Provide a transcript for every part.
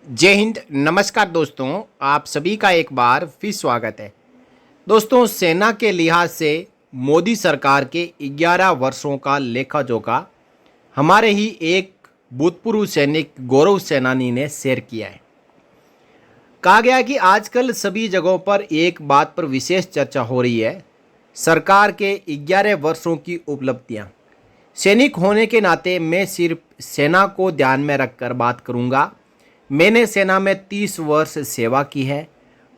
जय हिंद। नमस्कार दोस्तों, आप सभी का एक बार फिर स्वागत है। दोस्तों, सेना के लिहाज से मोदी सरकार के 11 वर्षों का लेखा जोखा हमारे ही एक भूतपूर्व सैनिक गौरव सेनानी ने शेयर किया है। कहा गया है कि आजकल सभी जगहों पर एक बात पर विशेष चर्चा हो रही है, सरकार के 11 वर्षों की उपलब्धियां। सैनिक होने के नाते मैं सिर्फ सेना को ध्यान में रखकर बात करूंगा। मैंने सेना में 30 वर्ष सेवा की है।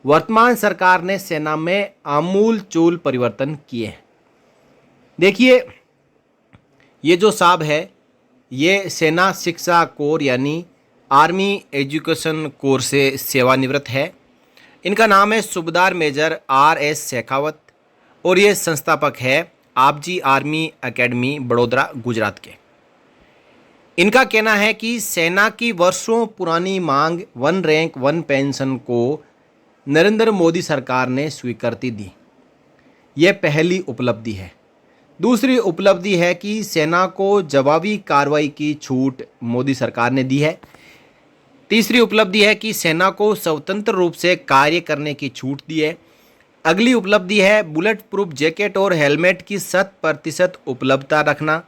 वर्तमान सरकार ने सेना में आमूल चूल परिवर्तन किए हैं। देखिए, ये जो साहब है, ये सेना शिक्षा कोर यानी आर्मी एजुकेशन कोर से सेवानिवृत्त है। इनका नाम है सूबेदार मेजर RS शेखावत और ये संस्थापक है आपजी आर्मी एकेडमी बड़ोदरा गुजरात के। इनका कहना है कि सेना की वर्षों पुरानी मांग वन रैंक वन पेंशन को नरेंद्र मोदी सरकार ने स्वीकृति दी। यह पहली उपलब्धि है। दूसरी उपलब्धि है कि सेना को जवाबी कार्रवाई की छूट मोदी सरकार ने दी है। तीसरी उपलब्धि है कि सेना को स्वतंत्र रूप से कार्य करने की छूट दी है। अगली उपलब्धि है बुलेट प्रूफ जैकेट और हेलमेट की 100% उपलब्धता रखना।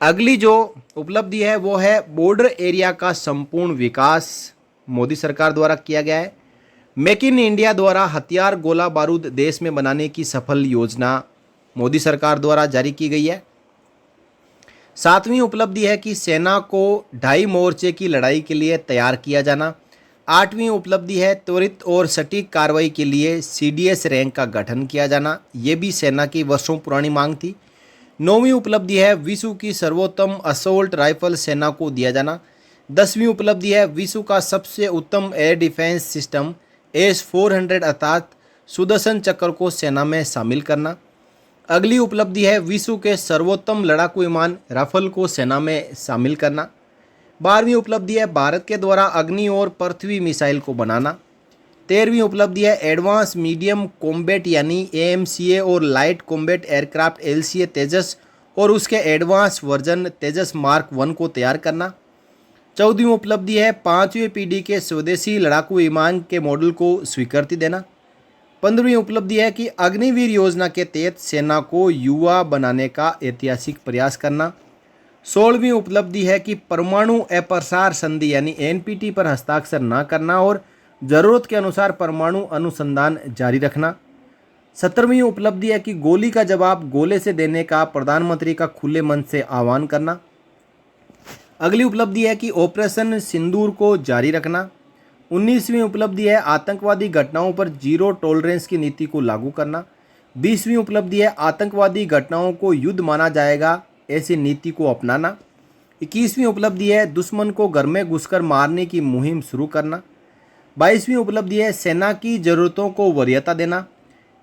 अगली जो उपलब्धि है वो है बॉर्डर एरिया का संपूर्ण विकास मोदी सरकार द्वारा किया गया है। मेक इन इंडिया द्वारा हथियार गोला बारूद देश में बनाने की सफल योजना मोदी सरकार द्वारा जारी की गई है। सातवीं उपलब्धि है कि सेना को 2.5 मोर्चे की लड़ाई के लिए तैयार किया जाना। आठवीं उपलब्धि है त्वरित और सटीक कार्रवाई के लिए CDS रैंक का गठन किया जाना। ये भी सेना की वर्षों पुरानी मांग थी। नौवीं उपलब्धि है विश्व की सर्वोत्तम असोल्ट राइफल सेना को दिया जाना। 10वीं उपलब्धि है विश्व का सबसे उत्तम एयर डिफेंस सिस्टम S-400 अर्थात सुदर्शन चक्र को सेना में शामिल करना। अगली उपलब्धि है विश्व के सर्वोत्तम लड़ाकू विमान राफेल को सेना में शामिल करना। 12वीं उपलब्धि है भारत के द्वारा अग्नि और पृथ्वी मिसाइल को बनाना। 13वीं उपलब्धि है एडवांस मीडियम कॉम्बैट यानी AMCA और लाइट कॉम्बैट एयरक्राफ्ट LCA तेजस और उसके एडवांस वर्जन तेजस मार्क 1 को तैयार करना। 14वीं उपलब्धि है 5वीं पीढ़ी के स्वदेशी लड़ाकू विमान के मॉडल को स्वीकृति देना। 15वीं उपलब्धि है कि अग्निवीर योजना के तहत सेना को युवा बनाने का ऐतिहासिक प्रयास करना। 16वीं उपलब्धि है कि परमाणु अप्रसार संधि यानी NPT पर हस्ताक्षर न करना और ज़रूरत के अनुसार परमाणु अनुसंधान जारी रखना। 17वीं उपलब्धि है कि गोली का जवाब गोले से देने का प्रधानमंत्री का खुले मन से आह्वान करना। अगली उपलब्धि है कि ऑपरेशन सिंदूर को जारी रखना। 19वीं उपलब्धि है आतंकवादी घटनाओं पर जीरो टॉलरेंस की नीति को लागू करना। 20वीं उपलब्धि है आतंकवादी घटनाओं को युद्ध माना जाएगा ऐसी नीति को अपनाना। 21वीं उपलब्धि है दुश्मन को घर में घुसकर मारने की मुहिम शुरू करना। 22वीं उपलब्धि है सेना की जरूरतों को वरीयता देना।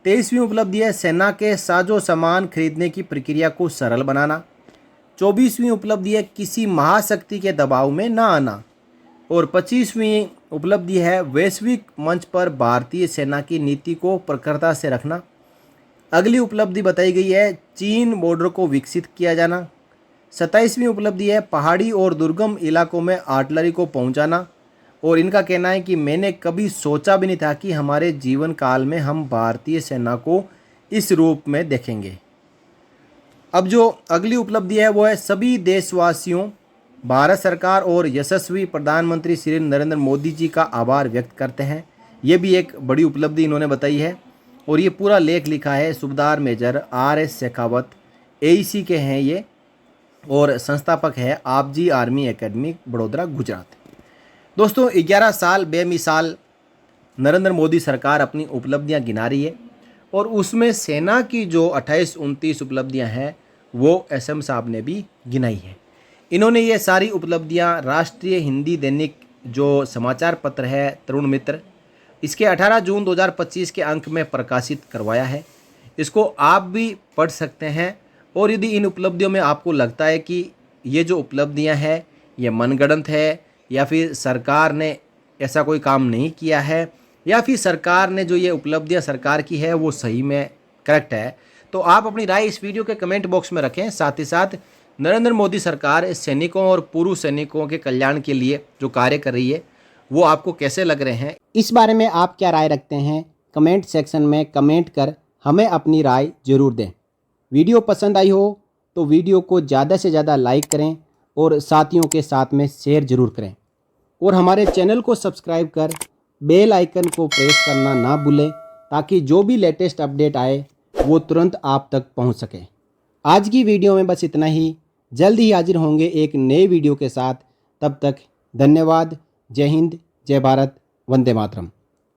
23वीं उपलब्धि है सेना के साजो सामान खरीदने की प्रक्रिया को सरल बनाना। 24वीं उपलब्धि है किसी महाशक्ति के दबाव में न आना। और 25वीं उपलब्धि है वैश्विक मंच पर भारतीय सेना की नीति को प्रखरता से रखना। अगली उपलब्धि बताई गई है चीन बॉर्डर को विकसित किया जाना। 27वीं उपलब्धि है पहाड़ी और दुर्गम इलाकों में आर्टिलरी को पहुंचाना। और इनका कहना है कि मैंने कभी सोचा भी नहीं था कि हमारे जीवन काल में हम भारतीय सेना को इस रूप में देखेंगे। अब जो अगली उपलब्धि है वो है सभी देशवासियों, भारत सरकार और यशस्वी प्रधानमंत्री श्री नरेंद्र मोदी जी का आभार व्यक्त करते हैं। ये भी एक बड़ी उपलब्धि इन्होंने बताई है। और ये पूरा लेख लिखा है सूबेदार मेजर RS शेखावत, AEC के हैं ये और संस्थापक है आपजी आर्मी एकेडमी बड़ोदरा गुजरात। दोस्तों, 11 साल बेमिसाल नरेंद्र मोदी सरकार अपनी उपलब्धियां गिना रही है और उसमें सेना की जो 28-29 उपलब्धियां हैं वो SM साहब ने भी गिनाई है। इन्होंने ये सारी उपलब्धियां राष्ट्रीय हिंदी दैनिक जो समाचार पत्र है तरुण मित्र, इसके 18 जून 2025 के अंक में प्रकाशित करवाया है। इसको आप भी पढ़ सकते हैं। और यदि इन उपलब्धियों में आपको लगता है कि ये जो उपलब्धियां हैं ये मनगढ़ंत है या फिर सरकार ने ऐसा कोई काम नहीं किया है या फिर सरकार ने जो ये उपलब्धियां सरकार की है वो सही में करेक्ट है, तो आप अपनी राय इस वीडियो के कमेंट बॉक्स में रखें। साथ ही साथ नरेंद्र मोदी सरकार सैनिकों और पूर्व सैनिकों के कल्याण के लिए जो कार्य कर रही है वो आपको कैसे लग रहे हैं, इस बारे में आप क्या राय रखते हैं, कमेंट सेक्शन में कमेंट कर हमें अपनी राय ज़रूर दें। वीडियो पसंद आई हो तो वीडियो को ज़्यादा से ज़्यादा लाइक करें और साथियों के साथ में शेयर ज़रूर करें और हमारे चैनल को सब्सक्राइब कर बेल आइकन को प्रेस करना ना भूलें ताकि जो भी लेटेस्ट अपडेट आए वो तुरंत आप तक पहुंच सके। आज की वीडियो में बस इतना ही। जल्द ही हाजिर होंगे एक नए वीडियो के साथ। तब तक धन्यवाद। जय हिंद, जय भारत, वंदे मातरम।